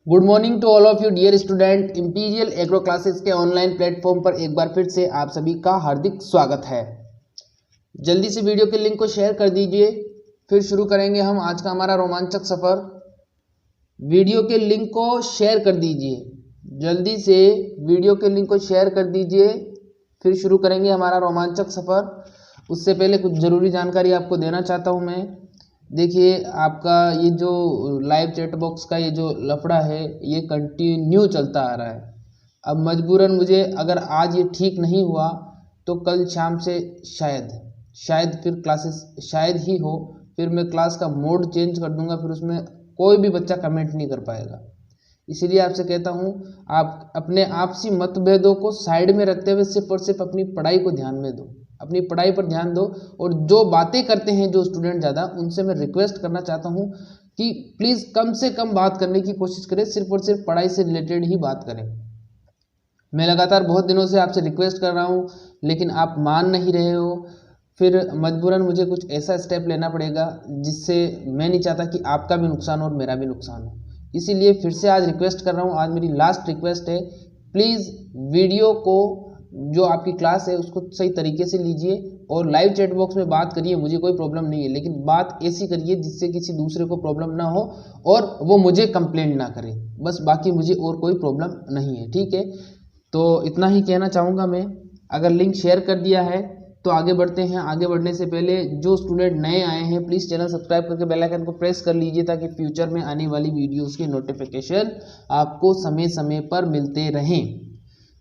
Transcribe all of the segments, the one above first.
Good morning to all of you dear student. Imperial Agro Classes के online platform पर एक बार फिर से आप सभी का हार्दिक स्वागत है। जल्दी से वीडियो के लिंक को शेयर कर दीजिए। फिर शुरू करेंगे हम आज का हमारा रोमांचक सफ़र। वीडियो के लिंक को शेयर कर दीजिए, जल्दी से वीडियो के लिंक को शेयर कर दीजिए। फिर शुरू करेंगे हमारा रोमांचक सफ़र। उससे पहले कुछ ज़रूरी जानकारी आपको देना चाहता हूँ मैं। देखिए, आपका ये जो लाइव चैट बॉक्स का ये जो लफड़ा है ये कंटिन्यू चलता आ रहा है। अब मजबूरन मुझे अगर आज ये ठीक नहीं हुआ तो कल शाम से शायद फिर क्लासेस शायद ही हो, फिर मैं क्लास का मोड चेंज कर दूंगा, फिर उसमें कोई भी बच्चा कमेंट नहीं कर पाएगा। इसीलिए आपसे कहता हूँ, आप अपने आपसी मतभेदों को साइड में रखते हुए सिर्फ और सिर्फ अपनी पढ़ाई को ध्यान में दो, अपनी पढ़ाई पर ध्यान दो। और जो बातें करते हैं जो स्टूडेंट ज़्यादा, उनसे मैं रिक्वेस्ट करना चाहता हूँ कि प्लीज़ कम से कम बात करने की कोशिश करें, सिर्फ और सिर्फ पढ़ाई से रिलेटेड ही बात करें। मैं लगातार बहुत दिनों से आपसे रिक्वेस्ट कर रहा हूँ, लेकिन आप मान नहीं रहे हो। फिर मजबूरन मुझे कुछ ऐसा स्टेप लेना पड़ेगा जिससे मैं नहीं चाहता कि आपका भी नुकसान हो और मेरा भी नुकसान हो। इसीलिए फिर से आज रिक्वेस्ट कर रहा हूँ, आज मेरी लास्ट रिक्वेस्ट है, प्लीज़ वीडियो को जो आपकी क्लास है उसको सही तरीके से लीजिए और लाइव चैट बॉक्स में बात करिए। मुझे कोई प्रॉब्लम नहीं है, लेकिन बात ऐसी करिए जिससे किसी दूसरे को प्रॉब्लम ना हो और वो मुझे कंप्लेंट ना करे। बस, बाकी मुझे और कोई प्रॉब्लम नहीं है, ठीक है। तो इतना ही कहना चाहूँगा मैं। अगर लिंक शेयर कर दिया है तो आगे बढ़ते हैं। आगे बढ़ने से पहले जो स्टूडेंट नए आए हैं, प्लीज़ चैनल सब्सक्राइब करके बेल आइकन को प्रेस कर लीजिए ताकि फ्यूचर में आने वाली वीडियोस के नोटिफिकेशन आपको समय समय पर मिलते रहें।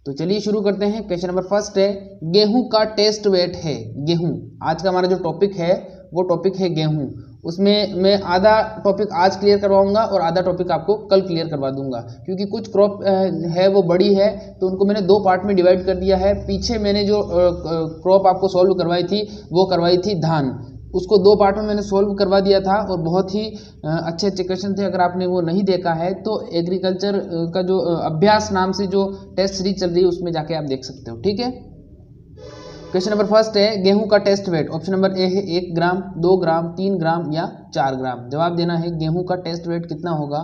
तो चलिए शुरू करते हैं। क्वेश्चन नंबर फर्स्ट है, गेहूं का टेस्ट वेट है। गेहूं आज का हमारा जो टॉपिक है वो टॉपिक है गेहूं। उसमें मैं आधा टॉपिक आज क्लियर करवाऊंगा और आधा टॉपिक आपको कल क्लियर करवा दूंगा, क्योंकि कुछ क्रॉप है वो बड़ी है तो उनको मैंने दो पार्ट में डिवाइड कर दिया है। पीछे मैंने जो क्रॉप आपको सॉल्व करवाई थी वो करवाई थी धान, उसको दो पार्ट में मैंने सॉल्व करवा दिया था और बहुत ही अच्छे अच्छे क्वेश्चन थे। अगर आपने वो नहीं देखा है तो एग्रीकल्चर का जो अभ्यास नाम से जो टेस्ट सीरीज चल रही है उसमें जाके आप देख सकते हो, ठीक है। क्वेश्चन नंबर फर्स्ट है, गेहूं का test weight. Option number A है 1 ग्राम, 2 ग्राम, 3 ग्राम या 4 ग्राम। जवाब देना है गेहूं का टेस्ट वेट कितना होगा।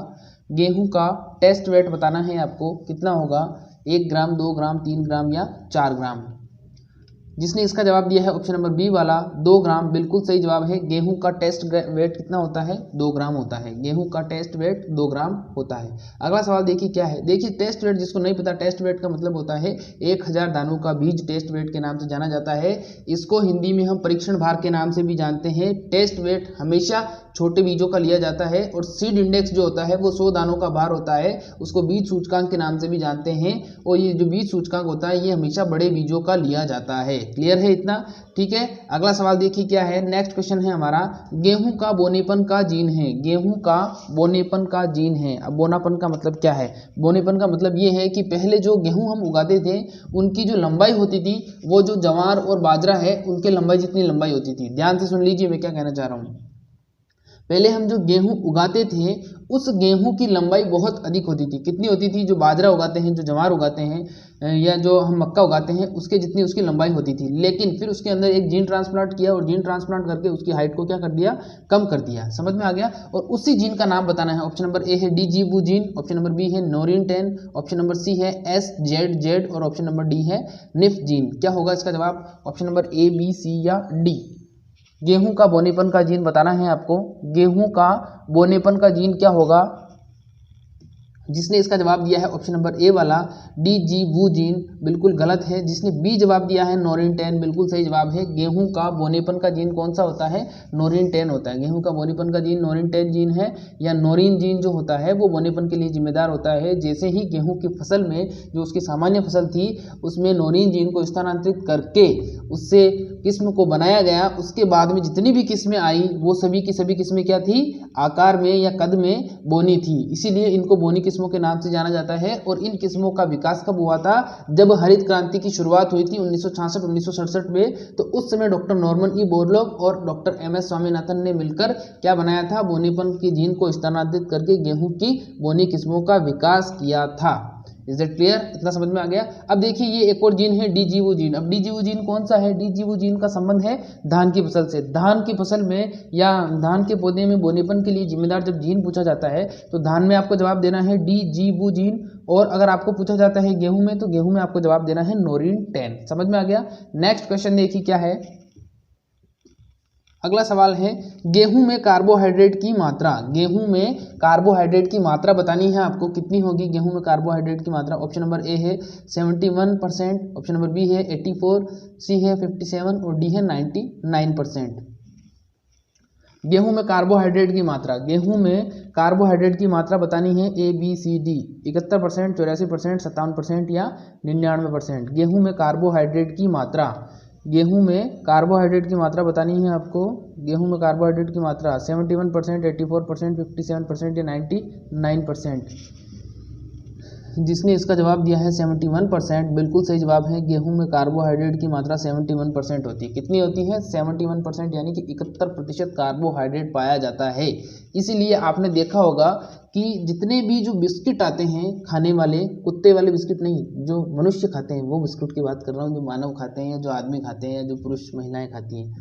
गेहूं का टेस्ट वेट बताना है आपको कितना होगा, 1 ग्राम, 2 ग्राम, 3 ग्राम या 4 ग्राम। जिसने इसका जवाब दिया है ऑप्शन नंबर बी वाला 2 ग्राम, बिल्कुल सही जवाब है। गेहूं का टेस्ट वेट कितना होता है, 2 ग्राम होता है। गेहूं का टेस्ट वेट 2 ग्राम होता है। अगला सवाल देखिए क्या है। देखिए, टेस्ट वेट जिसको नहीं पता, टेस्ट वेट का मतलब होता है 1000 दानों का बीज टेस्ट वेट के नाम से जाना जाता है। इसको हिंदी में हम परीक्षण भार के नाम से भी जानते हैं। टेस्ट वेट हमेशा छोटे बीजों का लिया जाता है और सीड इंडेक्स जो होता है वो 100 दानों का भार होता है, उसको बीज सूचकांक के नाम से भी जानते हैं। और ये जो बीज सूचकांक होता है ये हमेशा बड़े बीजों का लिया जाता है। क्लियर है इतना, ठीक है। अगला सवाल देखिए क्या है। नेक्स्ट क्वेश्चन है हमारा, गेहूं का बोनेपन का जीन है। गेहूं का बोनेपन का जीन है। अब बोनापन का मतलब क्या है, बोनेपन का मतलब ये है कि पहले जो गेहूं हम उगाते थे उनकी जो लंबाई होती थी वो जो जवार और बाजरा है उनके लंबाई जितनी लंबाई होती थी। ध्यान से सुन लीजिए मैं क्या कहना चाह रहा हूँ। पहले हम जो गेहूं उगाते थे उस गेहूं की लंबाई बहुत अधिक होती थी। कितनी होती थी, जो बाजरा उगाते हैं, जो ज्वार उगाते हैं या जो हम मक्का उगाते हैं उसके जितनी उसकी लंबाई होती थी। लेकिन फिर उसके अंदर एक जीन ट्रांसप्लांट किया और जीन ट्रांसप्लांट करके उसकी हाइट को क्या कर दिया, कम कर दिया। समझ में आ गया। और उसी जीन का नाम बताना है। ऑप्शन नंबर ए है डी जीवू जीन, ऑप्शन नंबर बी है नोरिन 10, ऑप्शन नंबर सी है SZZ और ऑप्शन नंबर डी है निफ जीन। क्या होगा इसका जवाब, option number A, B, C या डी। गेहूं का बोनेपन का जीन बताना है आपको। गेहूं का बोनेपन का जीन क्या होगा। जिसने इसका जवाब दिया है ऑप्शन नंबर ए वाला डी जीवू जीन, बिल्कुल गलत है। जिसने बी जवाब दिया है नोरिन 10, बिल्कुल सही जवाब है। गेहूं का बोनेपन का जीन कौन सा होता है, नोरिन 10 होता है। गेहूं का बोनेपन का जीन नोरिन 10 जीन है, या नोरिन जीन जो होता है वो बोनेपन के लिए जिम्मेदार होता है। जैसे ही गेहूं की फसल में जो उसकी सामान्य फसल थी उसमें नोरिन जीन को स्थानांतरित करके उससे किस्म को बनाया गया, उसके बाद में जितनी भी किस्में आई वो सभी की सभी किस्में क्या थी, आकार में या कद में बोनी थी। इसीलिए इनको बोनी किस्मों के नाम से जाना जाता है। और इन किस्मों का विकास कब हुआ था, जब हरित क्रांति की शुरुआत हुई थी 1966-1967 में। तो उस समय डॉक्टर नॉर्मन ई बोरलॉग और डॉक्टर MS स्वामीनाथन ने मिलकर क्या बनाया था, बोनीपन की जीन को स्थानांतरित करके गेहूं की बोनी किस्मों का विकास किया था। Is that clear? इतना समझ में आ गया। अब देखिए ये एक और जीन है डीजीओ जीन। अब डीजीओ जीन कौन सा है? डीजीओ जीन का संबंध है धान की फसल से। धान की फसल में या धान के पौधे में बोनेपन के लिए जिम्मेदार जब जीन पूछा जाता है तो धान में आपको जवाब देना है डीजीओ जीन, और अगर आपको पूछा जाता है गेहूं में तो गेहूं में आपको जवाब देना है नोरिन 10। समझ में आ गया? नेक्स्ट क्वेश्चन देखिए क्या है। अगला सवाल है गेहूं में कार्बोहाइड्रेट की मात्रा। गेहूं में कार्बोहाइड्रेट की मात्रा बतानी है आपको, कितनी होगी गेहूं में कार्बोहाइड्रेट की मात्रा। ऑप्शन नंबर ए है 71%, ऑप्शन नंबर बी है 84%, सी है 57% और डी है 99%। गेहूं में कार्बोहाइड्रेट की मात्रा, गेहूं में कार्बोहाइड्रेट की मात्रा बतानी है ए बी सी डी। 71%, 84%, 57% या 99%। गेहूं में कार्बोहाइड्रेट की मात्रा, गेहूं में कार्बोहाइड्रेट की मात्रा बतानी है आपको। गेहूं में कार्बोहाइड्रेट की मात्रा 71%, 84%, 57% या 99%। जिसने इसका जवाब दिया है 71%, बिल्कुल सही जवाब है। गेहूं में कार्बोहाइड्रेट की मात्रा 71% होती है। कितनी होती है? 71%, यानी कि 71% कार्बोहाइड्रेट पाया जाता है। इसीलिए आपने देखा होगा कि जितने भी जो बिस्किट आते हैं खाने वाले, कुत्ते वाले बिस्किट नहीं, जो मनुष्य खाते हैं वो बिस्किट की बात कर रहा हूँ, जो मानव खाते हैं, जो आदमी खाते हैं, जो पुरुष महिलाएं खाती हैं,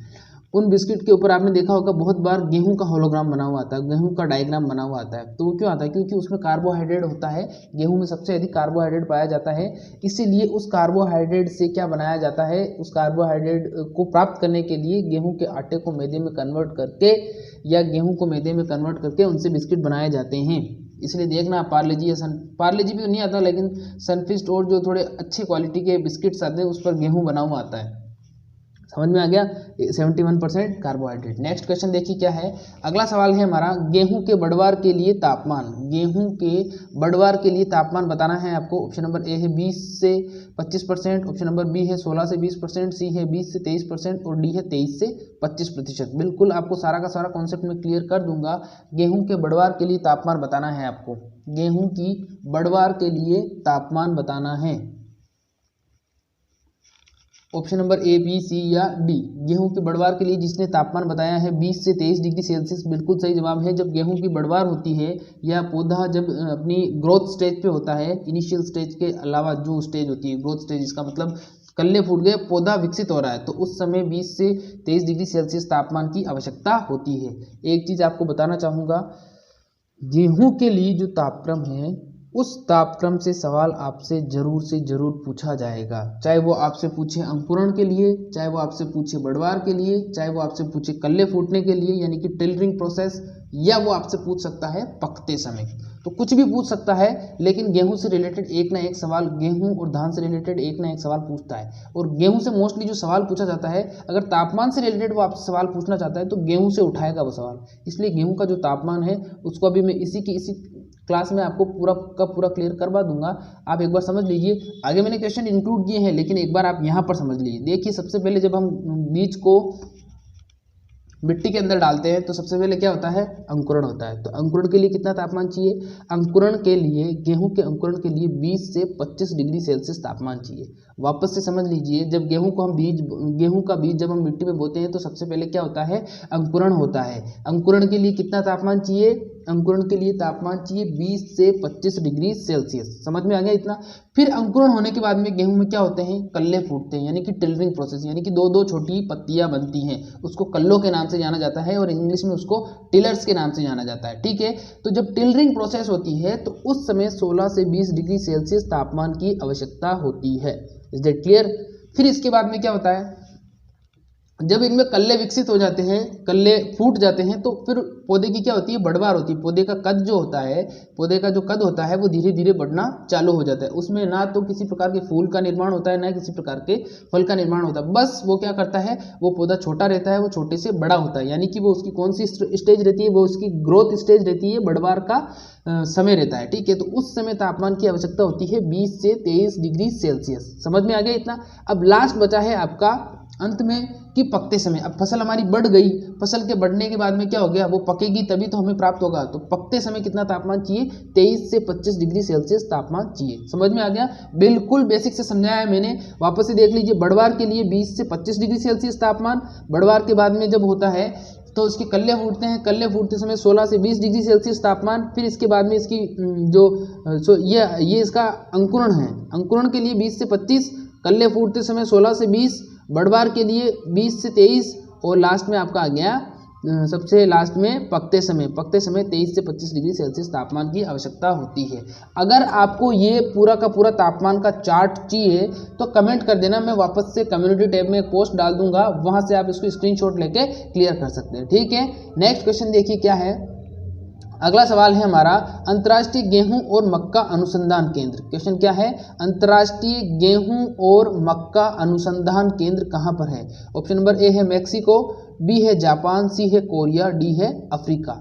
उन बिस्किट के ऊपर आपने देखा होगा बहुत बार गेहूं का होलोग्राम बना हुआ आता है, गेहूं का डायग्राम बना हुआ आता है। तो वो क्यों आता है? क्योंकि उसमें कार्बोहाइड्रेट होता है। गेहूं में सबसे अधिक कार्बोहाइड्रेट पाया जाता है। इसीलिए उस कार्बोहाइड्रेट से क्या बनाया जाता है? उस कार्बोहाइड्रेट को प्राप्त करने के लिए गेहूं के आटे को मैदे में कन्वर्ट करके या गेहूं को मैदे में कन्वर्ट करके उनसे बिस्किट बनाए जाते हैं। इसलिए देखना पार्ले-जी या पार्ले-जी भी नहीं आता, लेकिन सनफीस्ट और जो थोड़े अच्छी क्वालिटी के बिस्किट्स आते हैं उस पर गेहूं बना हुआ आता है। समझ में आ गया? 71% कार्बोहाइड्रेट। नेक्स्ट क्वेश्चन देखिए क्या है। अगला सवाल है हमारा गेहूं के बढ़वार के लिए तापमान। गेहूं के बढ़वार के लिए तापमान बताना है आपको। ऑप्शन नंबर ए है 20 से 25%, ऑप्शन नंबर बी है 16 से 20%, सी है 20 से 23% और डी है 23 से 25%। बिल्कुल आपको सारा का सारा कॉन्सेप्ट में क्लियर कर दूंगा। गेहूं के बढ़वार के लिए तापमान बताना है आपको। गेहूं की बढ़वार के लिए तापमान बताना है। Option number A B C या डी। गेहूं की बढ़वार के लिए जिसने तापमान बताया है 20 से 23 डिग्री सेल्सियस, बिल्कुल सही जवाब है। जब गेहूं की बढ़वार होती है या पौधा जब अपनी ग्रोथ स्टेज पे होता है, इनिशियल स्टेज के अलावा जो स्टेज होती है ग्रोथ स्टेज, इसका मतलब कल्ले फूट गए, पौधा विकसित हो रहा है, तो उस समय 20 से 23 डिग्री सेल्सियस तापमान की आवश्यकता होती है। एक चीज़ आपको बताना चाहूँगा, गेहूं के लिए जो तापक्रम है उस तापक्रम से सवाल आपसे जरूर से जरूर पूछा जाएगा। चाहे वो आपसे पूछे अंकुरण के लिए, चाहे वो आपसे पूछे बढ़वार के लिए, चाहे वो आपसे पूछे कल्ले फूटने के लिए यानी कि टिलरिंग प्रोसेस, या वो आपसे पूछ सकता है पकते समय। तो कुछ भी पूछ सकता है, लेकिन गेहूं से रिलेटेड एक ना एक सवाल, गेहूं और धान से रिलेटेड एक ना एक सवाल पूछता है। और गेहूं से मोस्टली जो सवाल पूछा जाता है, अगर तापमान से रिलेटेड वो आपसे सवाल पूछना चाहता है तो गेहूं से उठाएगा वो सवाल। इसलिए गेहूं का जो तापमान है उसको अभी मैं इसी क्लास में आपको पूरा का पूरा क्लियर करवा दूंगा। आप एक बार समझ लीजिए। आगे मैंने क्वेश्चन इंक्लूड किए हैं, लेकिन एक बार आप यहाँ पर समझ लीजिए। देखिए सबसे पहले जब हम बीज को मिट्टी के अंदर डालते हैं तो सबसे पहले क्या होता है? अंकुरण होता है। तो अंकुरण के लिए कितना तापमान चाहिए? अंकुरण के लिए, गेहूं के अंकुरण के लिए 20 से 25 डिग्री सेल्सियस तापमान चाहिए। वापस से समझ लीजिए, जब गेहूं का बीज जब हम मिट्टी में बोते हैं तो सबसे पहले क्या होता है? अंकुरण होता है। अंकुरण के लिए कितना तापमान चाहिए? अंकुरण के लिए तापमान चाहिए 20 से 25 डिग्री सेल्सियस। समझ में आ गया इतना? फिर अंकुरण होने के बाद में गेहूं में क्या होते हैं? कल्ले फूटते हैं, यानी कि टिलरिंग प्रोसेस, यानी कि दो दो छोटी पत्तियां बनती हैं। उसको कल्लों के नाम से जाना जाता है और इंग्लिश में उसको टिलर्स के नाम से जाना जाता है। ठीक है, तो जब टिलरिंग प्रोसेस होती है तो उस समय 16 से 20 डिग्री सेल्सियस तापमान की आवश्यकता होती है। Is that clear? फिर इसके बाद में क्या होता है? जब इनमें कल्ले विकसित हो जाते हैं, कल्ले फूट जाते हैं, तो फिर पौधे की क्या होती है? बढ़वार होती है। पौधे का कद जो होता है, पौधे का जो कद होता है वो धीरे धीरे बढ़ना चालू हो जाता है। उसमें ना तो किसी प्रकार के फूल का निर्माण होता है, ना किसी प्रकार के फल का निर्माण होता है। बस वो क्या करता है? वो पौधा छोटा रहता है, वो छोटे से बड़ा होता है। यानी कि वो उसकी कौन सी स्टेज रहती है? वो उसकी ग्रोथ स्टेज रहती है, बढ़वार का समय रहता है। ठीक है, तो उस समय तापमान की आवश्यकता होती है 20 से 23 डिग्री सेल्सियस। समझ में आ गया इतना? अब लास्ट बचा है आपका अंत में कि पकते समय। अब फसल हमारी बढ़ गई, फसल के बढ़ने के बाद में क्या हो गया? वो पकेगी तभी तो हमें प्राप्त होगा। तो पकते समय कितना तापमान चाहिए? 23 से 25 डिग्री सेल्सियस तापमान चाहिए। समझ में आ गया? बिल्कुल बेसिक से समझाया है मैंने। वापस से देख लीजिए, बढ़वार के लिए 20 से 25 डिग्री सेल्सियस तापमान। बढ़वार के बाद में जब होता है तो इसके कल्ले फूटते हैं। कल्ले फूटते समय 16 से 20 डिग्री सेल्सियस तापमान। फिर इसके बाद में इसकी ये इसका अंकुरण है। अंकुरण के लिए 20 से 25, कल्ले फूटते समय 16 से 20, बढ़वार के लिए 20 से 23 और लास्ट में आपका आ गया सबसे लास्ट में पकते समय 23 से 25 डिग्री सेल्सियस तापमान की आवश्यकता होती है। अगर आपको ये पूरा का पूरा तापमान का चार्ट चाहिए तो कमेंट कर देना, मैं वापस से कम्युनिटी टैब में एक पोस्ट डाल दूंगा, वहां से आप इसको स्क्रीनशॉट लेके क्लियर कर सकते हैं। ठीक है, नेक्स्ट क्वेश्चन देखिए क्या है। अगला सवाल है हमारा, अंतर्राष्ट्रीय गेहूं और मक्का अनुसंधान केंद्र। क्वेश्चन क्या है, अंतर्राष्ट्रीय गेहूं और मक्का अनुसंधान केंद्र कहां पर है। ऑप्शन नंबर ए है मैक्सिको, बी है जापान, सी है कोरिया, डी है अफ्रीका।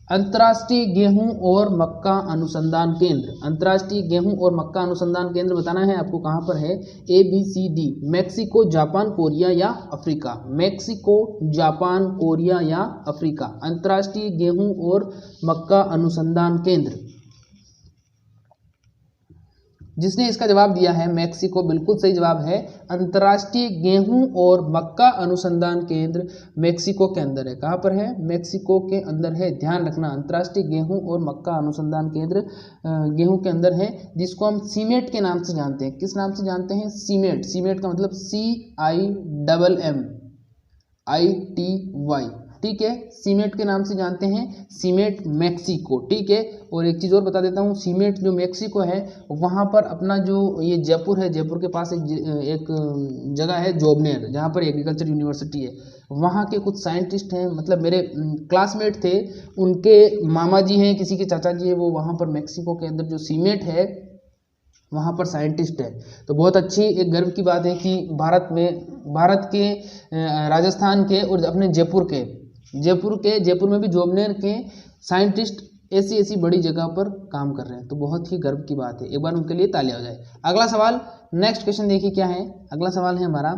अंतर्राष्ट्रीय गेहूं और मक्का अनुसंधान केंद्र, अंतर्राष्ट्रीय गेहूं और मक्का अनुसंधान केंद्र बताना है आपको कहां पर है। A B C D, Mexico, Japan, Korea या अफ्रीका। मैक्सिको, जापान, कोरिया या अफ्रीका। अंतर्राष्ट्रीय गेहूं और मक्का अनुसंधान केंद्र, जिसने इसका जवाब दिया है मैक्सिको, बिल्कुल सही जवाब है। अंतर्राष्ट्रीय गेहूं और मक्का अनुसंधान केंद्र मैक्सिको के अंदर है। कहां पर है, मैक्सिको के अंदर है। ध्यान रखना, अंतर्राष्ट्रीय गेहूं और मक्का अनुसंधान केंद्र गेहूं के अंदर है, जिसको हम सीमेट के नाम से जानते हैं। किस नाम से जानते हैं, सीमेट। सीमेट का मतलब CIMMITY, ठीक है, सीमेट के नाम से जानते हैं, सीमेट मैक्सिको। ठीक है, और एक चीज़ और बता देता हूँ, सीमेट जो मैक्सिको है वहाँ पर अपना जो ये जयपुर है, जयपुर के पास एक जगह है जोबनेर, जहाँ पर एग्रीकल्चर यूनिवर्सिटी है। वहाँ के कुछ साइंटिस्ट हैं, मतलब मेरे क्लासमेट थे, उनके मामा जी हैं, किसी के चाचा जी हैं, वो वहाँ पर मैक्सिको के अंदर जो सीमेट है वहाँ पर साइंटिस्ट है। तो बहुत अच्छी एक गर्व की बात है कि भारत के राजस्थान के और अपने जयपुर में भी जोबनेर के साइंटिस्ट ऐसी बड़ी जगह पर काम कर रहे हैं। तो बहुत ही गर्व की बात है, एक बार उनके लिए तालियां हो जाए। अगला सवाल, नेक्स्ट क्वेश्चन देखिए क्या है। अगला सवाल है हमारा,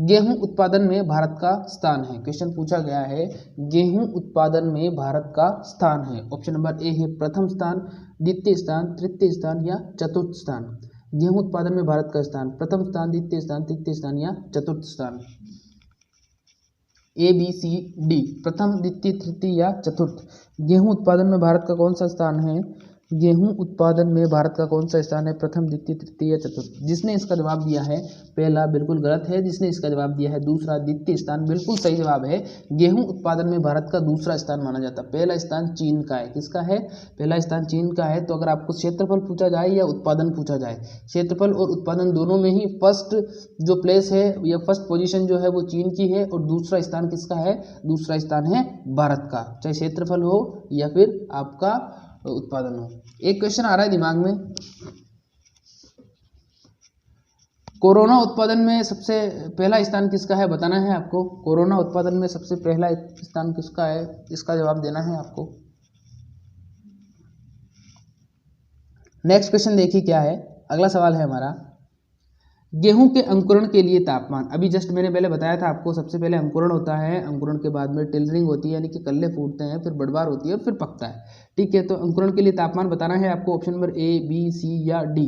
गेहूं उत्पादन में भारत का स्थान है। क्वेश्चन पूछा गया है, गेहूं उत्पादन में भारत का स्थान है। ऑप्शन नंबर ए है प्रथम स्थान, द्वितीय स्थान, तृतीय स्थान या चतुर्थ स्थान। गेहूं उत्पादन में भारत का स्थान, प्रथम स्थान, द्वितीय स्थान, तृतीय स्थान या चतुर्थ स्थान। ए बी सी डी, प्रथम, द्वितीय, तृतीय या चतुर्थ। गेहूं उत्पादन में भारत का कौन सा स्थान है, गेहूं उत्पादन में भारत का कौन सा स्थान है, प्रथम, द्वितीय, तृतीय या चतुर्थ। जिसने इसका जवाब दिया है पहला बिल्कुल गलत है, जिसने इसका जवाब दिया है दूसरा, द्वितीय स्थान, बिल्कुल सही जवाब है। गेहूं उत्पादन में भारत का दूसरा स्थान माना जाता है। पहला स्थान चीन का है। किसका है, पहला स्थान चीन का है। तो अगर आपको क्षेत्रफल पूछा जाए या उत्पादन पूछा जाए, क्षेत्रफल और उत्पादन दोनों में ही फर्स्ट जो प्लेस है या फर्स्ट पोजीशन जो है वो चीन की है, और दूसरा स्थान किसका है, दूसरा स्थान है भारत का, चाहे क्षेत्रफल हो या फिर आपका उत्पादन हो। एक क्वेश्चन आ रहा है दिमाग में, कोरोना उत्पादन में सबसे पहला स्थान किसका है, बताना है आपको। कोरोना उत्पादन में सबसे पहला स्थान किसका है, इसका जवाब देना है आपको। नेक्स्ट क्वेश्चन देखिए क्या है। अगला सवाल है हमारा, गेहूं के अंकुरण के लिए तापमान। अभी जस्ट मैंने पहले बताया था आपको, सबसे पहले अंकुरण होता है, अंकुरण के बाद में टिलरिंग होती है, यानी कि कल्ले फूटते हैं, फिर बढ़वार होती है और फिर पकता है। ठीक है, तो अंकुरण के लिए तापमान बताना है आपको। Option number A, B, C या डी।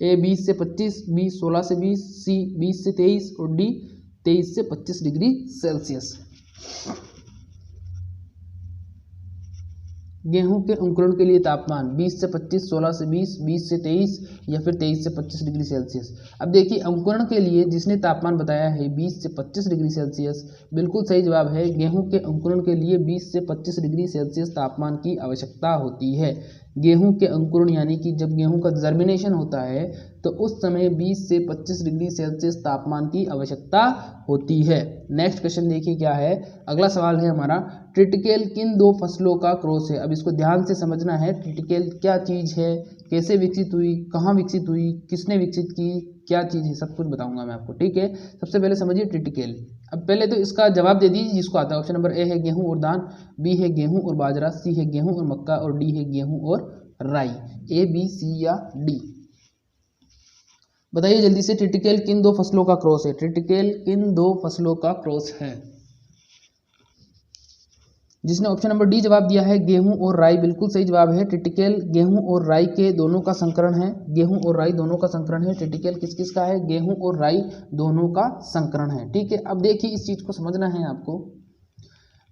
ए 20 से 25, बी 16 से 20, सी 20 से 23 और डी 23 से 25 डिग्री सेल्सियस। गेहूं के अंकुरण के लिए तापमान 20 से 25, 16 से 20, 20 से 23 या फिर 23 से 25 डिग्री सेल्सियस। अब देखिए, अंकुरण के लिए जिसने तापमान बताया है 20 से 25 डिग्री सेल्सियस, बिल्कुल सही जवाब है। गेहूं के अंकुरण के लिए 20 से 25 डिग्री सेल्सियस तापमान की आवश्यकता होती है। गेहूं के अंकुरण यानी कि जब गेहूं का जर्मिनेशन होता है तो उस समय 20 से 25 डिग्री सेल्सियस तापमान की आवश्यकता होती है। नेक्स्ट क्वेश्चन देखिए क्या है। अगला सवाल है हमारा, ट्रिटिकेल किन दो फसलों का क्रॉस है। अब इसको ध्यान से समझना है, ट्रिटिकेल क्या चीज़ है, कैसे विकसित हुई, कहाँ विकसित हुई, किसने विकसित की, क्या चीज़ है, सब कुछ बताऊंगा मैं आपको। ठीक है, सबसे पहले समझिए ट्रिटिकेल। अब पहले तो इसका जवाब दे दीजिए जिसको आता है। ऑप्शन नंबर ए है गेहूं और धान, बी है गेहूं और बाजरा, सी है गेहूं और मक्का और डी है गेहूं और राई। ए, बी, सी या डी, बताइए जल्दी से। ट्रिटिकेल किन दो फसलों का क्रॉस है, ट्रिटिकेल किन दो फसलों का क्रॉस है। जिसने ऑप्शन नंबर डी जवाब दिया है गेहूं और राई, बिल्कुल सही जवाब है। ट्रिटिकेल गेहूं और राई के दोनों का संकरण है। गेहूं और राई दोनों का संकरण है। ट्रिटिकेल किस किस का है, गेहूं और राई दोनों का संकरण है। ठीक है, अब देखिए इस चीज को समझना है आपको।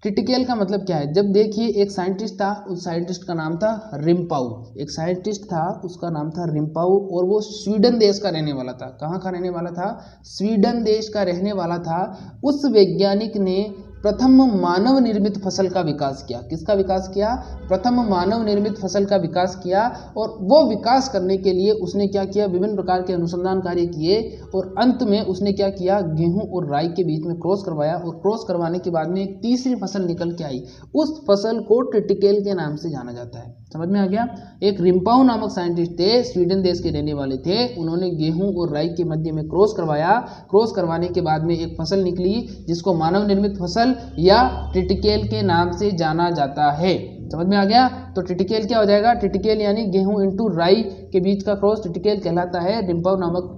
ट्रिटिकेल का मतलब क्या है? जब देखिए एक साइंटिस्ट था, उस साइंटिस्ट का नाम था रिम्पाउ। एक साइंटिस्ट था, उसका नाम था रिम्पाउ, और वो स्वीडन देश का रहने वाला था। कहाँ का रहने वाला था? स्वीडन देश का रहने वाला था। उस वैज्ञानिक ने प्रथम मानव निर्मित फसल का विकास किया। किसका विकास किया? प्रथम मानव निर्मित फसल का विकास किया। और वो विकास करने के लिए उसने क्या किया? विभिन्न प्रकार के अनुसंधान कार्य किए, और अंत में उसने क्या किया? गेहूं और राई के बीच में क्रॉस करवाया, और क्रॉस करवाने के बाद में एक तीसरी फसल निकल के आई। उस फसल को ट्रिटिकेल के नाम से जाना जाता है। समझ में आ गया? एक रिम्पाउ नामक साइंटिस्ट थे, स्वीडन देश के रहने वाले थे। उन्होंने गेहूं और राई के मध्य में क्रॉस करवाया। क्रॉस करवाने के बाद में एक फसल निकली, जिसको मानव निर्मित फसल या ट्रिटिकेल के नाम से जाना जाता है। समझ में आ गया? तो ट्रिटिकेल क्या हो जाएगा? ट्रिटिकेल यानी गेहूं इंटू राई के बीच का क्रॉस ट्रिटिकेल कहलाता है। रिम्पाउ नामक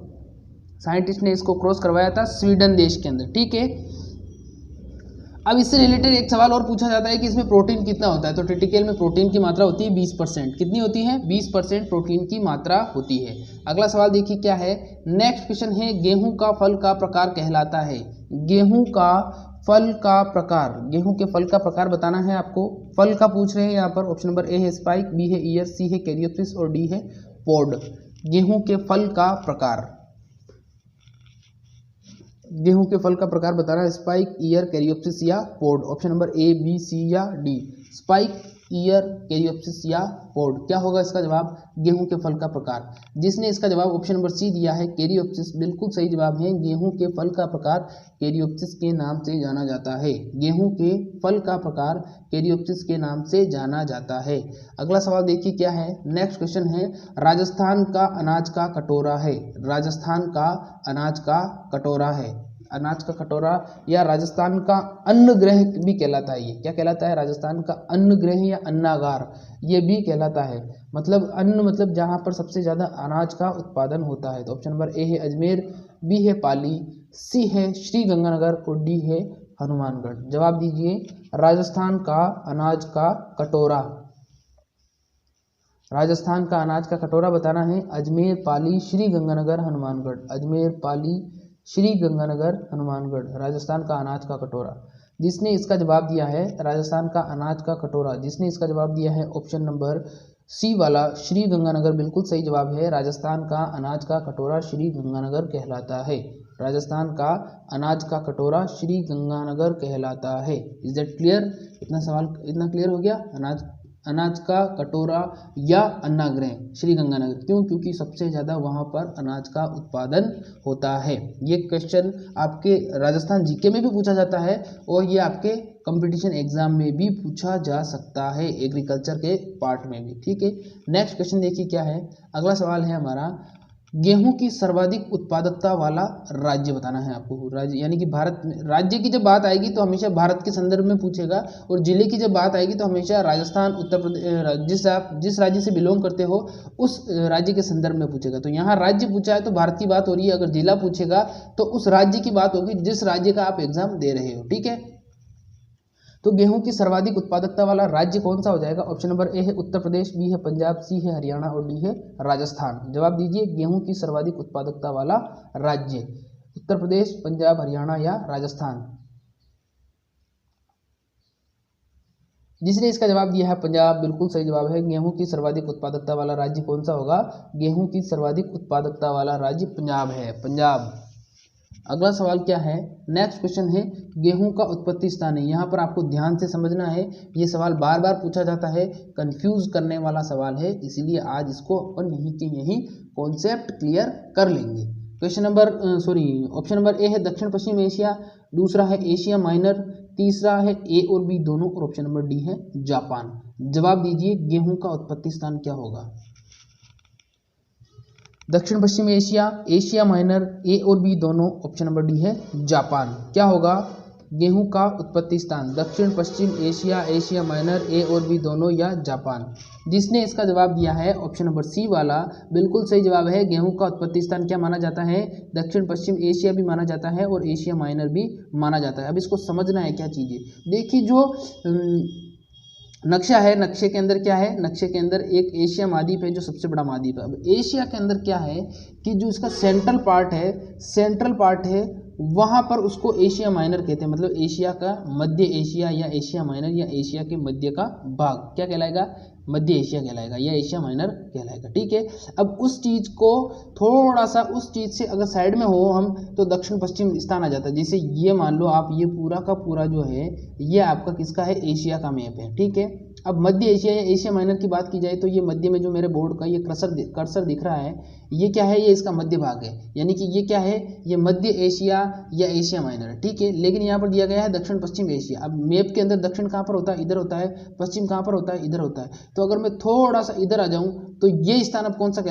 साइंटिस्ट ने इसको क्रॉस करवाया था स्वीडन देश के अंदर। ठीक है, अब इससे रिलेटेड एक सवाल और पूछा जाता है कि इसमें प्रोटीन कितना होता है? तो ट्रिटिकेल में प्रोटीन की मात्रा होती है 20%। कितनी होती है? 20% प्रोटीन की मात्रा होती है। अगला सवाल देखिए क्या है। नेक्स्ट क्वेश्चन है, गेहूं का फल का प्रकार कहलाता है। गेहूं का फल का प्रकार, गेहूं के फल का प्रकार बताना है आपको। फल का पूछ रहे हैं यहाँ पर। ऑप्शन नंबर ए है स्पाइक, बी है ईयर, सी है कैरियोप्सिस और डी है पॉड। गेहूं के फल का प्रकार, गेहूं के फल का प्रकार बताना है। स्पाइक, ईयर, कैरियोप्सिस या pod. Option number A, B, C या डी। स्पाइक, ईयर, कैरियोप्सिस या पॉड। क्या होगा इसका जवाब? गेहूं के फल का प्रकार। जिसने इसका जवाब ऑप्शन नंबर सी दिया है कैरियोप्सिस, बिल्कुल सही जवाब है। गेहूं के फल का प्रकार कैरियोप्सिस के नाम से जाना जाता है। गेहूं के फल का प्रकार कैरियोप्सिस के नाम से जाना जाता है। अगला सवाल देखिए क्या है। नेक्स्ट क्वेश्चन है, राजस्थान का अनाज का कटोरा है। राजस्थान का अनाज का कटोरा है। अनाज का कटोरा या राजस्थान का अन्न ग्रह भी कहलाता है। ये क्या कहलाता है? राजस्थान का अन्न ग्रह या अन्नागार, ये भी कहलाता है। मतलब अन्न मतलब जहाँ पर सबसे ज़्यादा अनाज का उत्पादन होता है। तो ऑप्शन नंबर ए है अजमेर, बी है पाली, सी है श्री गंगानगर और डी है हनुमानगढ़। जवाब दीजिए। राजस्थान का अनाज का कटोरा, राजस्थान का अनाज का कटोरा बताना है। अजमेर, पाली, श्री गंगानगर, हनुमानगढ़। अजमेर, पाली, श्री गंगानगर, हनुमानगढ़। राजस्थान का अनाज का कटोरा। जिसने इसका जवाब दिया है राजस्थान का अनाज का कटोरा, जिसने इसका जवाब दिया है ऑप्शन नंबर सी वाला श्री गंगानगर, बिल्कुल सही जवाब है। राजस्थान का अनाज का कटोरा श्री गंगानगर कहलाता है। राजस्थान का अनाज का कटोरा श्री गंगानगर कहलाता है। Is that clear? इतना सवाल इतना क्लियर हो गया? अनाज का कटोरा या अन्नाग्रह श्री गंगानगर, क्यों? क्योंकि सबसे ज़्यादा वहाँ पर अनाज का उत्पादन होता है। ये क्वेश्चन आपके राजस्थान जीके में भी पूछा जाता है, और ये आपके कंपटीशन एग्जाम में भी पूछा जा सकता है, एग्रीकल्चर के पार्ट में भी। ठीक है, नेक्स्ट क्वेश्चन देखिए क्या है। अगला सवाल है हमारा, गेहूं की सर्वाधिक उत्पादकता वाला राज्य बताना है आपको। राज्य यानी कि भारत में, राज्य की जब बात आएगी तो हमेशा भारत के संदर्भ में पूछेगा, और जिले की जब बात आएगी तो हमेशा राजस्थान, उत्तर प्रदेश, जिस राज्य से बिलोंग करते हो उस राज्य के संदर्भ में पूछेगा। तो यहाँ राज्य पूछा है तो भारत की बात हो रही है। अगर जिला पूछेगा तो उस राज्य की बात होगी जिस राज्य का आप एग्जाम दे रहे हो। ठीक है, तो गेहूं की सर्वाधिक उत्पादकता वाला राज्य कौन सा हो जाएगा? ऑप्शन नंबर ए है उत्तर प्रदेश, बी है पंजाब, सी है हरियाणा और डी है राजस्थान। जवाब दीजिए। गेहूं की सर्वाधिक उत्पादकता वाला राज्य उत्तर प्रदेश, पंजाब, हरियाणा या राजस्थान। जिसने इसका जवाब दिया है पंजाब, बिल्कुल सही जवाब है। गेहूं की सर्वाधिक उत्पादकता वाला राज्य कौन सा होगा? गेहूं की सर्वाधिक उत्पादकता वाला राज्य पंजाब है, पंजाब। अगला सवाल क्या है? नेक्स्ट क्वेश्चन है, गेहूं का उत्पत्ति स्थान है। यहाँ पर आपको ध्यान से समझना है, ये सवाल बार बार पूछा जाता है, कंफ्यूज करने वाला सवाल है, इसीलिए आज इसको अपन यहीं के यहीं कॉन्सेप्ट क्लियर कर लेंगे। Question number option number A है दक्षिण पश्चिम एशिया, दूसरा है एशिया माइनर, तीसरा है ए और बी दोनों, और ऑप्शन नंबर डी है जापान। जवाब दीजिए, गेहूं का उत्पत्ति स्थान क्या होगा? दक्षिण पश्चिम एशिया, एशिया माइनर, ए और बी दोनों, ऑप्शन नंबर डी है जापान। क्या होगा गेहूं का उत्पत्ति स्थान? दक्षिण पश्चिम एशिया, एशिया माइनर, ए और बी दोनों या जापान। जिसने इसका जवाब दिया है ऑप्शन नंबर सी वाला, बिल्कुल सही जवाब है। गेहूं का उत्पत्ति स्थान क्या माना जाता है? दक्षिण पश्चिम एशिया भी माना जाता है और एशिया माइनर भी माना जाता है। अब इसको समझना है क्या चीज़ें। देखिए, जो नक्शा है, नक्शे के अंदर क्या है? नक्शे के अंदर एक एशिया महाद्वीप है जो सबसे बड़ा महाद्वीप है। अब एशिया के अंदर क्या है कि जो इसका सेंट्रल पार्ट है वहाँ पर उसको एशिया माइनर कहते हैं, मतलब एशिया का मध्य एशिया या एशिया माइनर या एशिया के मध्य का भाग क्या कहलाएगा, मध्य एशिया कहलाएगा या एशिया माइनर कहलाएगा। ठीक है, अब उस चीज़ को थोड़ा सा उस चीज़ से अगर साइड में हो हम तो दक्षिण पश्चिम स्थान आ जाता है। जैसे ये मान लो आप ये पूरा का पूरा जो है ये आपका किसका है, एशिया का मैप है। ठीक है, अब मध्य एशिया या एशिया माइनर की बात की जाए तो ये मध्य में जो मेरे बोर्ड का ये कर्सर दिख रहा है, ये क्या है, ये इसका मध्य भाग है, यानी कि ये क्या है, ये मध्य एशिया या एशिया माइनर है। ठीक है, लेकिन यहाँ पर दिया गया है दक्षिण पश्चिम एशिया। अब मैप के अंदर दक्षिण कहाँ पर होता है, इधर होता है, पश्चिम कहाँ पर होता है, इधर होता है। तो अगर मैं थोड़ा सा इधर आ जाऊँ तो ये स्थान अब कौन सा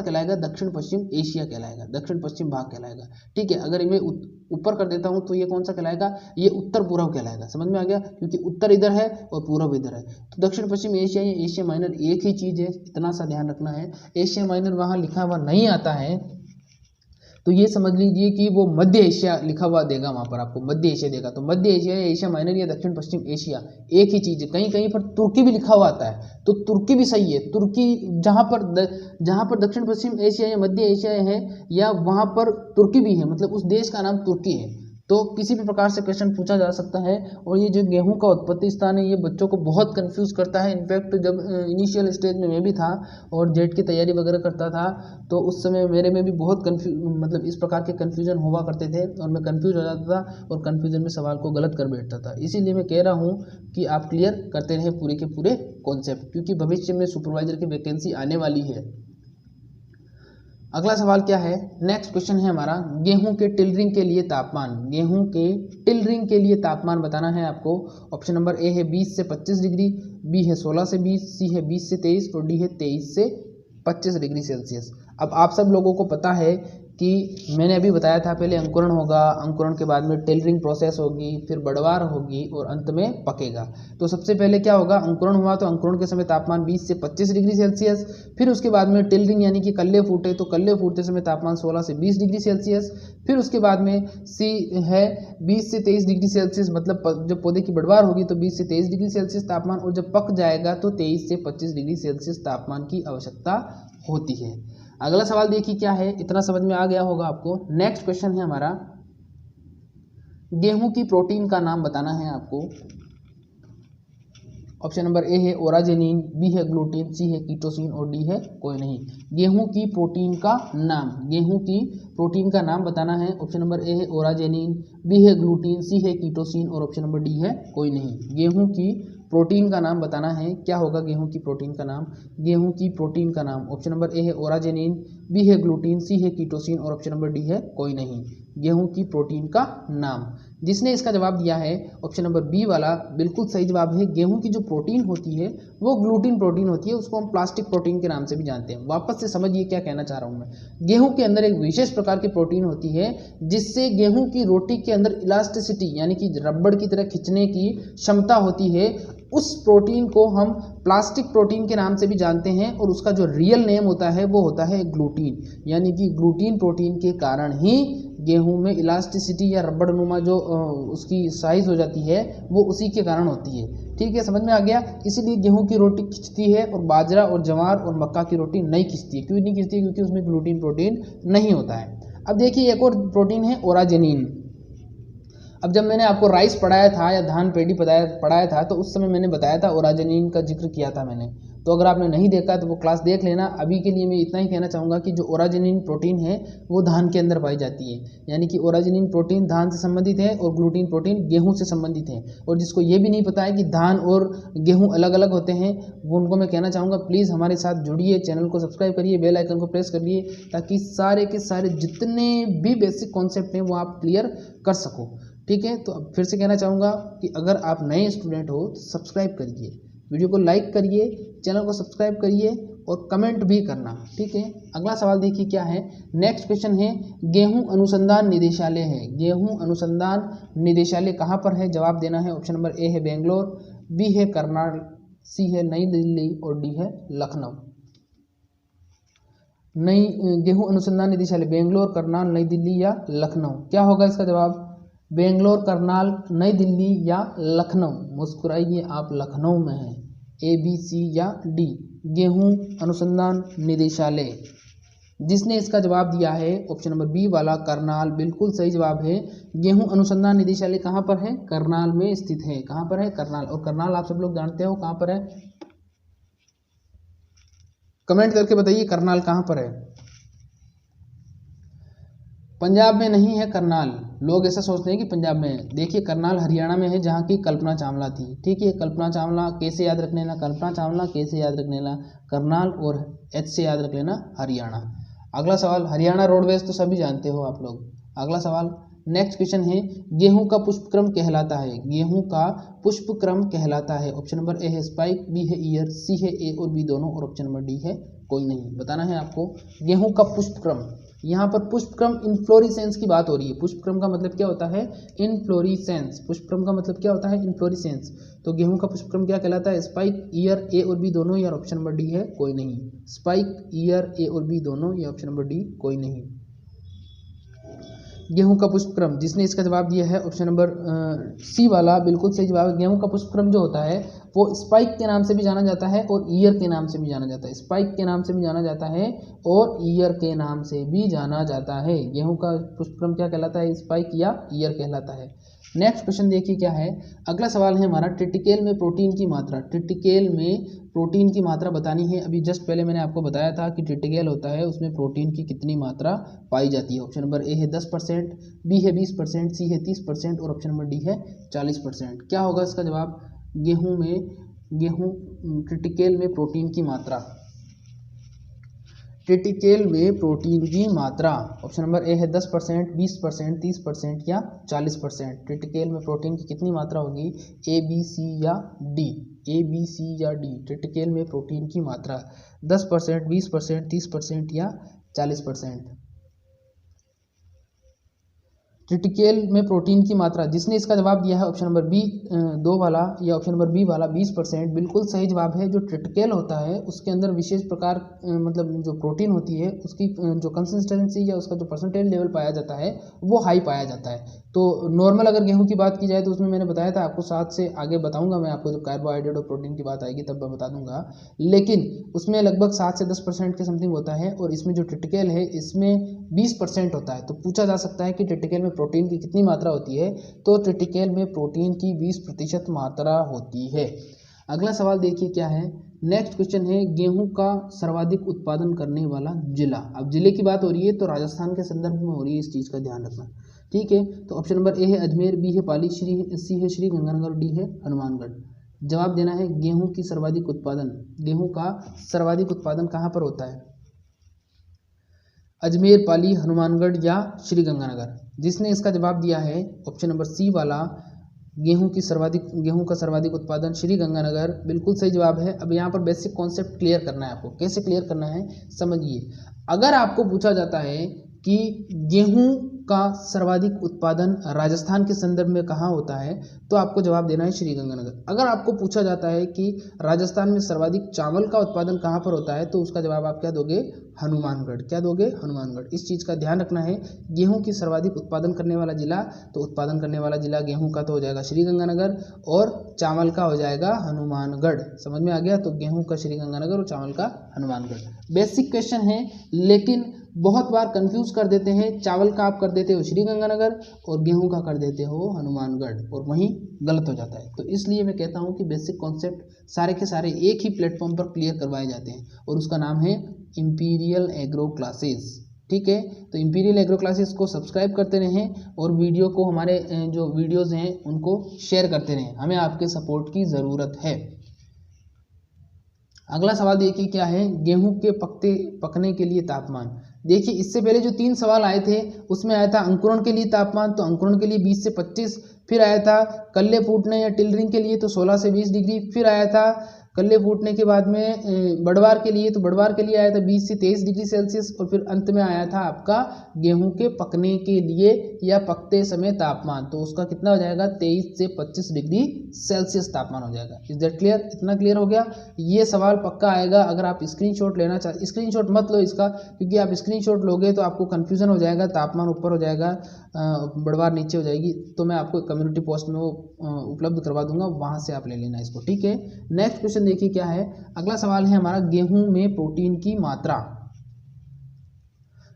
कहलाएगा, दक्षिण पश्चिम एशिया कहलाएगा, दक्षिण पश्चिम भाग कहलाएगा। ठीक है, अगर मैं ऊपर कर देता हूँ तो ये कौन सा कहलाएगा, ये उत्तर पूर्व कहलाएगा। समझ में आ गया, क्योंकि उत्तर इधर है और पूर्व इधर है। तो दक्षिण पश्चिम एशिया या एशिया माइनर एक ही चीज़ है, इतना सा ध्यान रखना है। एशिया माइनर वहाँ लिखा हुआ नहीं आता है तो ये समझ लीजिए कि वो मध्य एशिया लिखा हुआ देगा, वहाँ पर आपको मध्य एशिया देगा। तो मध्य एशिया या एशिया माइनर या दक्षिण पश्चिम एशिया एक ही चीज़ है। कहीं कहीं पर तुर्की भी लिखा हुआ आता है तो तुर्की भी सही है। तुर्की जहाँ पर दक्षिण पश्चिम एशिया या मध्य एशिया है या वहाँ पर तुर्की भी है, मतलब उस देश का नाम तुर्की है। तो किसी भी प्रकार से क्वेश्चन पूछा जा सकता है। और ये जो गेहूं का उत्पत्ति स्थान है ये बच्चों को बहुत कंफ्यूज करता है। इनफैक्ट जब इनिशियल स्टेज में मैं भी था और जेट की तैयारी वगैरह करता था तो उस समय मेरे में भी बहुत मतलब इस प्रकार के कन्फ्यूजन हुआ करते थे और मैं कंफ्यूज हो जाता था और कन्फ्यूजन में सवाल को गलत कर बैठता था। इसीलिए मैं कह रहा हूँ कि आप क्लियर करते रहे पूरे के पूरे कॉन्सेप्ट, क्योंकि भविष्य में सुपरवाइजर की वैकेंसी आने वाली है। अगला सवाल क्या है, नेक्स्ट क्वेश्चन है हमारा, गेहूं के टिलरिंग के लिए तापमान। गेहूं के टिलरिंग के लिए तापमान बताना है आपको। ऑप्शन नंबर ए है 20 से 25 डिग्री, बी है 16 से 20, सी है 20 से 23 और डी है 23 से 25 डिग्री सेल्सियस। अब आप सब लोगों को पता है कि मैंने अभी बताया था पहले अंकुरण होगा, अंकुरण के बाद में टिलरिंग प्रोसेस होगी, फिर बढ़वार होगी और अंत में पकेगा। तो सबसे पहले क्या होगा, अंकुरण हुआ तो अंकुरण के समय तापमान 20 से 25 डिग्री सेल्सियस। फिर उसके बाद में टिलरिंग यानी कि कल्ले फूटे तो कल्ले फूटते समय तापमान 16 से 20 डिग्री सेल्सियस। फिर उसके बाद में सी है 20 से 23 डिग्री सेल्सियस, मतलब जब पौधे की बढ़वार होगी तो 20 से 23 डिग्री सेल्सियस तापमान, और जब पक जाएगा तो 23 से 25 डिग्री सेल्सियस तापमान की आवश्यकता होती है। अगला सवाल देखिए क्या है, इतना समझ में आ गया होगा आपको। नेक्स्ट क्वेश्चन है हमारा, गेहूं की प्रोटीन का नाम बताना है आपको। ऑप्शन नंबर ए है ओराजेनिन, बी है ग्लूटीन, सी है कीटोसिन और डी है कोई नहीं। गेहूं की प्रोटीन का नाम, गेहूं की प्रोटीन का नाम बताना है। ऑप्शन नंबर ए है ओराजेनिन, बी है ग्लूटीन, सी है कीटोसिन और ऑप्शन नंबर डी है कोई नहीं। गेहूं की प्रोटीन का नाम बताना है। क्या होगा गेहूं की प्रोटीन का नाम, गेहूं की प्रोटीन का नाम। ऑप्शन नंबर ए है ओराजेनिन, बी है ग्लूटीन, सी है कीटोसिन और ऑप्शन नंबर डी है कोई नहीं। गेहूं की प्रोटीन का नाम, जिसने इसका जवाब दिया है ऑप्शन नंबर बी वाला बिल्कुल सही जवाब है। गेहूं की जो प्रोटीन होती है वो ग्लूटीन प्रोटीन होती है, उसको हम प्लास्टिक प्रोटीन के नाम से भी जानते हैं। वापस से समझिए क्या कहना चाह रहा हूं मैं। गेहूं के अंदर एक विशेष प्रकार की प्रोटीन होती है जिससे गेहूं की रोटी के अंदर इलास्टिसिटी यानी कि रबड़ की तरह खिंचने की क्षमता होती है। उस प्रोटीन को हम प्लास्टिक प्रोटीन के नाम से भी जानते हैं और उसका जो रियल नेम होता है वो होता है ग्लूटीन। यानी कि ग्लूटीन प्रोटीन के कारण ही गेहूं में इलास्टिसिटी या रबड़ नुमा जो उसकी साइज हो जाती है वो उसी के कारण होती है। ठीक है, समझ में आ गया। इसीलिए गेहूं की रोटी खिंचती है और बाजरा और ज्वार और मक्का की रोटी नहीं खिंचती है। क्यों नहीं खिंचती है? क्योंकि उसमें ग्लूटीन प्रोटीन नहीं होता है। अब देखिए एक और प्रोटीन है ओराजेनिन। अब जब मैंने आपको राइस पढ़ाया था या धान पेडी पढ़ाया था तो उस समय मैंने बताया था ओराजेनिन का जिक्र किया था मैंने। तो अगर आपने नहीं देखा तो वो क्लास देख लेना। अभी के लिए मैं इतना ही कहना चाहूँगा कि जो ओराजेनिन प्रोटीन है वो धान के अंदर पाई जाती है। यानी कि ओराजेनिन प्रोटीन धान से संबंधित है और ग्लूटीन प्रोटीन गेहूँ से संबंधित है। और जिसको ये भी नहीं पता है कि धान और गेहूँ अलग अलग होते हैं वो उनको मैं कहना चाहूँगा प्लीज़ हमारे साथ जुड़िए, चैनल को सब्सक्राइब करिए, बेल आइकन को प्रेस करिए ताकि सारे के सारे जितने भी बेसिक कॉन्सेप्ट हैं वो आप क्लियर कर सको। ठीक है, तो अब फिर से कहना चाहूँगा कि अगर आप नए स्टूडेंट हो तो सब्सक्राइब करिए, वीडियो को लाइक करिए, चैनल को सब्सक्राइब करिए और कमेंट भी करना। ठीक है, अगला सवाल देखिए क्या है। नेक्स्ट क्वेश्चन है, गेहूं अनुसंधान निदेशालय है। गेहूं अनुसंधान निदेशालय कहाँ पर है? जवाब देना है। ऑप्शन नंबर ए है बेंगलोर, बी है करनाल, सी है नई दिल्ली और डी है लखनऊ। गेहूं अनुसंधान निदेशालय बेंगलोर, करनाल, नई दिल्ली या लखनऊ, क्या होगा इसका जवाब? बेंगलोर, करनाल, नई दिल्ली या लखनऊ। मुस्कुराइए, आप लखनऊ में हैं। ए, बी, सी या डी। गेहूं अनुसंधान निदेशालय, जिसने इसका जवाब दिया है ऑप्शन नंबर बी वाला करनाल, बिल्कुल सही जवाब है। गेहूं अनुसंधान निदेशालय कहाँ पर है? करनाल में स्थित है। कहाँ पर है? करनाल। और करनाल आप सब लोग जानते हो कहाँ पर है? कमेंट करके बताइए करनाल कहाँ पर है। पंजाब में नहीं है करनाल, लोग ऐसा सोचते हैं कि पंजाब में है। देखिए करनाल हरियाणा में है, जहाँ की कल्पना चावला थी। ठीक है, कल्पना चावला कैसे याद रख लेना, कल्पना चावला कैसे याद रख लेना, करनाल, और एच से याद रख लेना हरियाणा। अगला सवाल, हरियाणा रोडवेज तो सभी जानते हो आप लोग। अगला सवाल, नेक्स्ट क्वेश्चन है, गेहूं का पुष्पक्रम कहलाता है। गेहूं का पुष्पक्रम कहलाता है। ऑप्शन नंबर ए है स्पाइक, बी है ईयर, सी है ए और बी दोनों, और ऑप्शन नंबर डी है कोई नहीं। बताना है आपको गेहूं का पुष्पक्रम। यहाँ पर पुष्पक्रम इनफ्लोरिसेंस की बात हो रही है। पुष्पक्रम का मतलब क्या होता है? इनफ्लोरिसेंस। पुष्पक्रम का मतलब क्या होता है? इनफ्लोरिसेंस। तो गेहूं का पुष्पक्रम क्या कहलाता है? स्पाइक, ईयर, ए और बी दोनों, या ऑप्शन नंबर डी है कोई नहीं। स्पाइक, ईयर, ए और बी दोनों, या ऑप्शन नंबर डी कोई नहीं। गेहूं का पुष्पक्रम, जिसने इसका जवाब दिया है ऑप्शन नंबर सी वाला, बिल्कुल सही जवाब है। गेहूं का पुष्पक्रम जो होता है वो स्पाइक के नाम से भी जाना जाता है और ईयर के नाम से भी जाना जाता है। स्पाइक के नाम से भी जाना जाता है और ईयर के नाम से भी जाना जाता है। गेहूं का पुष्पक्रम क्या कहलाता है? स्पाइक या ईयर कहलाता है। नेक्स्ट क्वेश्चन देखिए क्या है। अगला सवाल है हमारा, टिटिकेल में प्रोटीन की मात्रा। टिटिकेल में प्रोटीन की मात्रा बतानी है। अभी जस्ट पहले मैंने आपको बताया था कि टिटिकेल होता है, उसमें प्रोटीन की कितनी मात्रा पाई जाती है। ऑप्शन नंबर ए है 10%, बी है 20%, सी है 30% और ऑप्शन नंबर डी है 40%। क्या होगा इसका जवाब? गेहूं टिटिकेल में प्रोटीन की मात्रा। टिटिकेल में प्रोटीन की मात्रा, ऑप्शन नंबर ए है 10%, 20%, 30% या 40%। टिटिकेल में प्रोटीन की कितनी मात्रा होगी? ए, बी, सी या डी? ए, बी, सी या डी? टिटिकेल में प्रोटीन की मात्रा 10%, 20%, 30% या 40%। टिटिकेल में प्रोटीन की मात्रा, जिसने इसका जवाब दिया है ऑप्शन नंबर बी 2 वाला या ऑप्शन नंबर बी वाला 20%, बिल्कुल सही जवाब है। जो टिटिकेल होता है उसके अंदर विशेष प्रकार मतलब जो प्रोटीन होती है उसकी जो कंसिस्टेंसी या उसका जो परसेंटेज लेवल पाया जाता है वो हाई पाया जाता है। तो नॉर्मल अगर गेहूं की बात की जाए तो उसमें मैंने बताया था आपको, 7 से आगे बताऊंगा मैं आपको, जब कार्बोहाइड्रेट और प्रोटीन की बात आएगी तब मैं बता दूंगा। लेकिन उसमें लगभग 7 से 10% के समथिंग होता है और इसमें जो टिटिकेल है इसमें 20% होता है। तो पूछा जा सकता है कि टिटिकेल में प्रोटीन की कितनी मात्रा होती है? तो टिटिकेल में प्रोटीन की 20% मात्रा होती है। अगला सवाल देखिए क्या है। नेक्स्ट क्वेश्चन है, गेहूं का सर्वाधिक उत्पादन करने वाला जिला। अब जिले की बात हो रही है तो राजस्थान के संदर्भ में हो रही है, इस चीज़ का ध्यान रखना। ठीक है, तो ऑप्शन नंबर ए है अजमेर, बी है पाली, सी है श्री गंगानगर, डी है हनुमानगढ़। जवाब देना है गेहूं की सर्वाधिक उत्पादन। गेहूं का सर्वाधिक उत्पादन कहाँ पर होता है? अजमेर, पाली, हनुमानगढ़ या श्री गंगानगर? जिसने इसका जवाब दिया है ऑप्शन नंबर सी वाला, गेहूं का सर्वाधिक उत्पादन श्री गंगानगर, बिल्कुल सही जवाब है। अब यहाँ पर बेसिक कॉन्सेप्ट क्लियर करना है आपको। कैसे क्लियर करना है समझिए। अगर आपको पूछा जाता है कि गेहूं का सर्वाधिक उत्पादन राजस्थान के संदर्भ में कहाँ होता है, तो आपको जवाब देना है श्री गंगानगर। अगर आपको पूछा जाता है कि राजस्थान में सर्वाधिक चावल का उत्पादन कहाँ पर होता है, तो उसका जवाब आप क्या दोगे? हनुमानगढ़। क्या दोगे? हनुमानगढ़। इस चीज़ का ध्यान रखना है। गेहूं की सर्वाधिक उत्पादन करने वाला जिला, तो उत्पादन करने वाला जिला गेहूं का तो हो जाएगा श्री गंगानगर और चावल का हो जाएगा हनुमानगढ़। समझ में आ गया? तो गेहूं का श्री गंगानगर और चावल का हनुमानगढ़। बेसिक क्वेश्चन है, लेकिन बहुत बार कंफ्यूज कर देते हैं। चावल का आप कर देते हो श्री गंगानगर और गेहूं का कर देते हो हनुमानगढ़, और वहीं गलत हो जाता है। तो इसलिए मैं कहता हूं कि बेसिक कॉन्सेप्ट सारे के सारे एक ही प्लेटफॉर्म पर क्लियर करवाए जाते हैं और उसका नाम है इंपीरियल एग्रो क्लासेस। ठीक है, तो इंपीरियल एग्रो क्लासेस को सब्सक्राइब करते रहें और वीडियो को, हमारे जो वीडियोस हैं उनको शेयर करते रहें। हमें आपके सपोर्ट की ज़रूरत है। अगला सवाल देखिए क्या है, गेहूं के पकने के लिए तापमान। देखिए इससे पहले जो 3 सवाल आए थे उसमें आया था अंकुरण के लिए तापमान, तो अंकुरण के लिए 20 से 25, फिर आया था कल्ले फूटने या टिलरिंग के लिए तो 16 से 20 डिग्री, फिर आया था कल्ले फूटने के बाद में बढ़वार के लिए, तो बढ़वार के लिए आया था 20 से 23 डिग्री सेल्सियस, और फिर अंत में आया था आपका गेहूं के पकने के लिए या पकते समय तापमान, तो उसका कितना हो जाएगा? 23 से 25 डिग्री सेल्सियस तापमान हो जाएगा। Is that clear? इतना क्लियर हो गया? ये सवाल पक्का आएगा। अगर आप स्क्रीनशॉट लेना चाहते, स्क्रीनशॉट मत लो इसका, क्योंकि आप स्क्रीनशॉट लोगे तो आपको कन्फ्यूजन हो जाएगा, तापमान ऊपर हो जाएगा, बढ़वार नीचे हो जाएगी। तो मैं आपको कम्युनिटी पोस्ट में वो उपलब्ध करवा दूंगा, वहां से आप ले लेना इसको। ठीक है, नेक्स्ट क्वेश्चन देखिए क्या है। अगला सवाल है हमारा, गेहूं में प्रोटीन की मात्रा।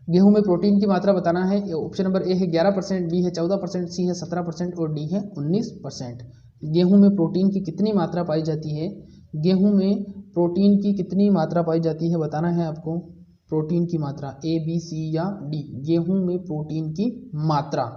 गेहूं में प्रोटीन की मात्रा बताना है। ऑप्शन नंबर ए है 11%, बी है 14%, सी है 17% और डी है 19%। गेहूं में प्रोटीन की कितनी मात्रा पाई जाती है? गेहूं में प्रोटीन की कितनी मात्रा पाई जाती है बताना है आपको। प्रोटीन की मात्रा ए, बी, सी या डी। गेहूं में प्रोटीन की मात्रा,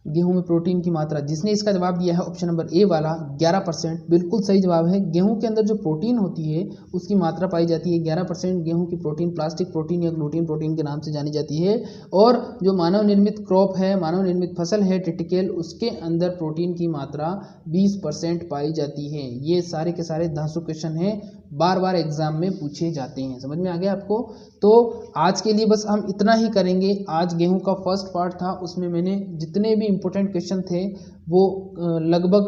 गेहूं में प्रोटीन की मात्रा, जिसने इसका जवाब दिया है ऑप्शन नंबर ए वाला 11%, बिल्कुल सही जवाब है। गेहूं के अंदर जो प्रोटीन होती है उसकी मात्रा पाई जाती है 11%। गेहूं की प्रोटीन प्लास्टिक प्रोटीन या ग्लूटीन प्रोटीन के नाम से जानी जाती है। और जो मानव निर्मित क्रॉप है, मानव निर्मित फसल है टिटिकेल, उसके अंदर प्रोटीन की मात्रा 20% पाई जाती है। ये सारे के सारे धांसू क्वेश्चन हैं, बार बार एग्जाम में पूछे जाते हैं। समझ में आ गया आपको? तो आज के लिए बस हम इतना ही करेंगे। आज गेहूं का फर्स्ट पार्ट था, उसमें मैंने जितने भी इंपॉर्टेंट क्वेश्चन थे वो लगभग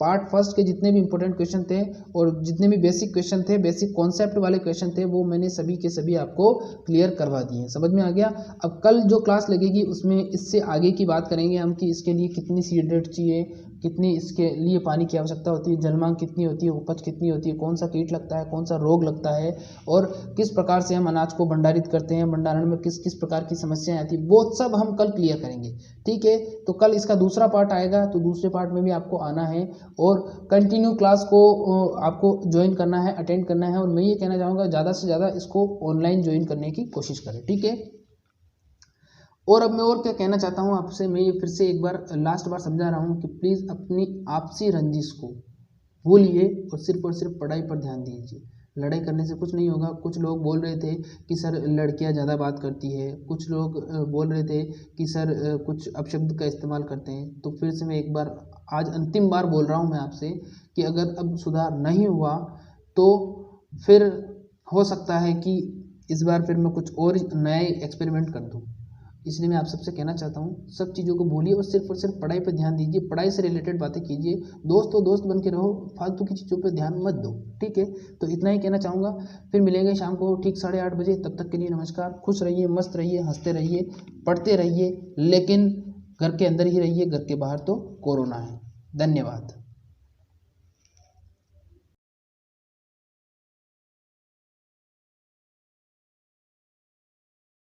पार्ट फर्स्ट के जितने भी इंपॉर्टेंट क्वेश्चन थे और जितने भी बेसिक क्वेश्चन थे, बेसिक कॉन्सेप्ट वाले क्वेश्चन थे, वो मैंने सभी के सभी आपको क्लियर करवा दिए। समझ में आ गया? अब कल जो क्लास लगेगी उसमें इससे आगे की बात करेंगे हम कि इसके लिए कितनी सीड रेट चाहिए, कितनी इसके लिए पानी की आवश्यकता होती है, जलमांग कितनी होती है, उपज कितनी होती है, कौन सा कीट लगता है, कौन सा रोग लगता है और किस प्रकार से हम अनाज को भंडारित करते हैं, भंडारण में किस किस प्रकार की समस्याएं आती है, वो सब हम कल क्लियर करेंगे। ठीक है, तो कल इसका दूसरा पार्ट आएगा, तो दूसरे पार्ट में भी आपको आना है और कंटिन्यू क्लास को आपको ज्वाइन करना है, अटेंड करना है। और मैं ये कहना चाहूँगा ज़्यादा से ज़्यादा इसको ऑनलाइन ज्वाइन करने की कोशिश करें। ठीक है, और अब मैं और क्या कहना चाहता हूँ आपसे, मैं ये फिर से एक बार लास्ट बार समझा रहा हूँ कि प्लीज़ अपनी आपसी रंजिश को भूलिए और सिर्फ पढ़ाई पर ध्यान दीजिए। लड़ाई करने से कुछ नहीं होगा। कुछ लोग बोल रहे थे कि सर लड़कियां ज़्यादा बात करती है, कुछ लोग बोल रहे थे कि सर कुछ अपशब्द का इस्तेमाल करते हैं। तो फिर से मैं एक बार आज अंतिम बार बोल रहा हूँ मैं आपसे कि अगर अब सुधार नहीं हुआ तो फिर हो सकता है कि इस बार फिर मैं कुछ और नए एक्सपेरिमेंट कर दूँ। इसलिए मैं आप सबसे कहना चाहता हूँ सब चीज़ों को भूलिए और सिर्फ पढ़ाई पर ध्यान दीजिए। पढ़ाई से रिलेटेड बातें कीजिए, दोस्त तो दोस्त बन के रहो, फालतू की चीज़ों पर ध्यान मत दो। ठीक है, तो इतना ही कहना चाहूँगा। फिर मिलेंगे शाम को ठीक 8:30 बजे। तब तक के लिए नमस्कार। खुश रहिए, मस्त रहिए, हंसते रहिए, पढ़ते रहिए, लेकिन घर के अंदर ही रहिए, घर के बाहर तो कोरोना है। धन्यवाद।